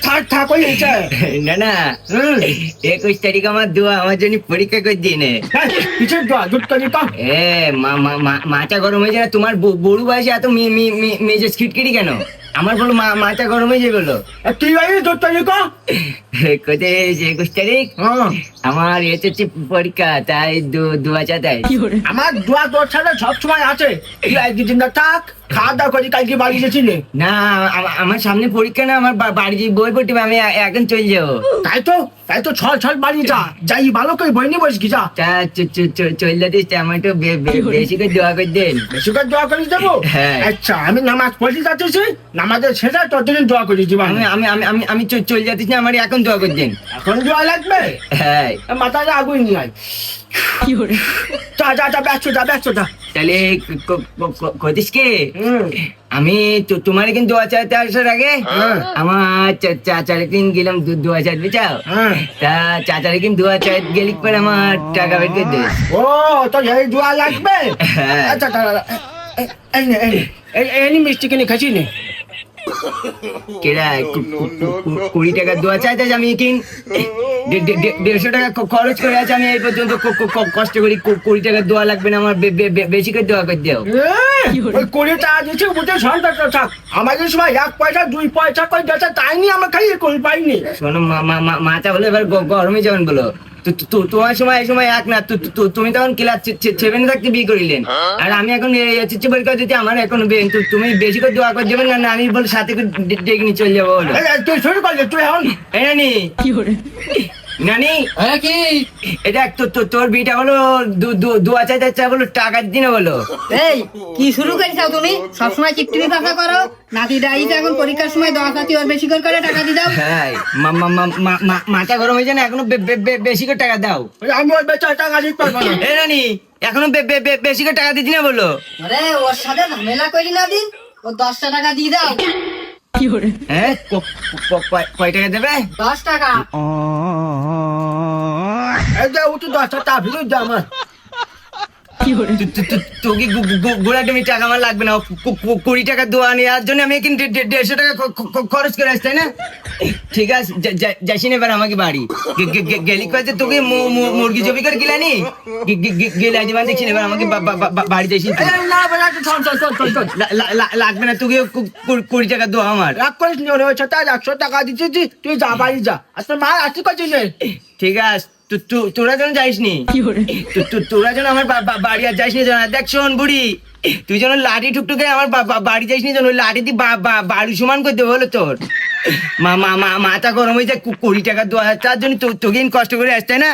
থাক না না 21 তারিখ আমার দোয়া আমার জন্য পরীক্ষা করে দিয়ে নে। কিসের দোয়া দুধ করি কা? এ মাথা গরম হয়ে যায় তোমার বড় বয়সে এত মেজে খিটখিটি কেন? আমার বলো মাথা গরম হয়ে যায় বলো। তুই দুধ করি কা? কোথায় 21 তারিখ আমার হচ্ছে পরীক্ষা, তাই দোয়া চাই। আমার দোয়া তোর সাথে সবসময় আছে। তুই একদিন থাক, খাওয়া দাওয়া করি, কালকে বাড়ি গেছিলে না আমার সামনে পরীক্ষা না, আমার বাড়ি বই পড়তে হবে, আমি এখন চলে যাবো। তাই তো ছল বাড়ি যাই ভালো করে বই নিয়ে বসকি যা। তা চলে যাতিস, আমার একটু বেশি করে দোয়া করে দেন। বেশি করে দোয়া করে দেবো? হ্যাঁ। আচ্ছা, আমি নামাজ পড়তে যাচ্ছি, নামাজের শেষে তোর জন্য দোয়া করে দিব। আমি চলে যাতিস না, আমার এখন দোয়া করে দেন। এখন দোয়া লাগবে? হ্যাঁ। মাথায় আগুন নাই। যা ব্যস্ত যা। তাহলে কতিস কে আমি তোমার কিন্তু দোয়া চাইতে আসার আগে আমার চাচারে কিন গেলাম দোয়া চাইতে চাও, তা চাচারে কিন দোয়া চাই গেলি পরে আমার টাকা বের করে দে। ও তো এই দোয়া লাগবে? আচ্ছা এই মিষ্টি কিনে খাচ্ছি নে। কেডা 20 টাকা দোয়া চাইতে আমি কিন 150 টাকা খরচ করে আছে, আমি এই পর্যন্ত কষ্ট করি। 20 টাকা দোয়া লাগবে না আমার, বেশি করে দোয়া করে দাও। ওই 20 টাকা দিচ্ছে বুঝে সন্তান থাক, আমাদের সময় 1 পয়সা 2 পয়সা করে দিচ্ছে, তাই নিয়ে আমরা খাইয়ে করি পাইনি। শোনো মাথা বলে এবার গরমে যাবেন বলো। তোমার সময় এই সময় এক না, তুমি তখন ক্লাস 7 থাকতে বিয়ে করিলেন, আর আমি এখন এসেছি পরীক্ষা দিতে, আমার এখন তুমি বেশি করে দোয়া করে দেবেন না, আমি বলে সাথে করে ডেকে নিয়ে চলে যাবো বলো। তুই শুরু করলে তুই এখন নানি নানি কি এটা তোর বিটা বলো দোয়া চাইতে বলো, টাকা দিন বলো। এই কি শুরু করেছো তুমি? সবসময় চিপটিপি কথা করো। নাতি ডাইতে এখন পরীক্ষার সময় দশ হাতি ওর বেশি করে টাকা দিয়ে দাও। হ্যাঁ মাথা গরম হয়ে যায় না, এখনো বেশি করে টাকা দাও। আমি ওই বেচার টাকা দিতে পারবো না। এ নানি এখনো বেশি করে টাকা দিচ্ছি না বলো। আরে ওর সাথে ঝামেলা করি না দিন, ও 10টা টাকা দিয়ে দাও। হ্যাঁ কয় টাকা দেবে? 10 টাকা। এই যে উঠে 10 টাকা ভিতর যা আমার। তোকে গোড়াটামি টাকা আমার লাগবে না, 20 টাকা দোয়া নেওয়ার জন্য আমি কিন্তু 150 টাকা খরচ করে আসছি, তাই না? ঠিক আছে যাইসি না এবার আমাকে বাড়ি গেলি কয়েছে, তোকে মুরগি জবি করে গেলানি গেলে আজ দেখছি না, এবার আমাকে বাড়ি যাইসি। লাগবে না, তোকে 20 টাকা দোয়া আমার। রাগ করিস নি, ওর সাথে 100 টাকা দিচ্ছি, তুই যা বাড়ি যা। আচ্ছা মা আসতে করছিস? ঠিক আছে তোরা যেন যাইসনি, তোরা যেন আমার বাড়ি আর যাইসনি। দেখ শোন বুড়ি, তুই যেন লাঠি ঠুকটুকে আমার বাড়ি যাইসনি, যেন ওই লাঠি দিয়ে বাড়ি সমান করে দেবো হলো তোর। মাথা গরম হয়ে যায়, 20 টাকা 2000 জন্য তোকে কষ্ট করে আসতে না,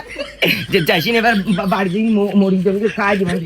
যে যাইসনি এবার বাড়ি দিয়ে মরি যাবি, খাই দিবেন।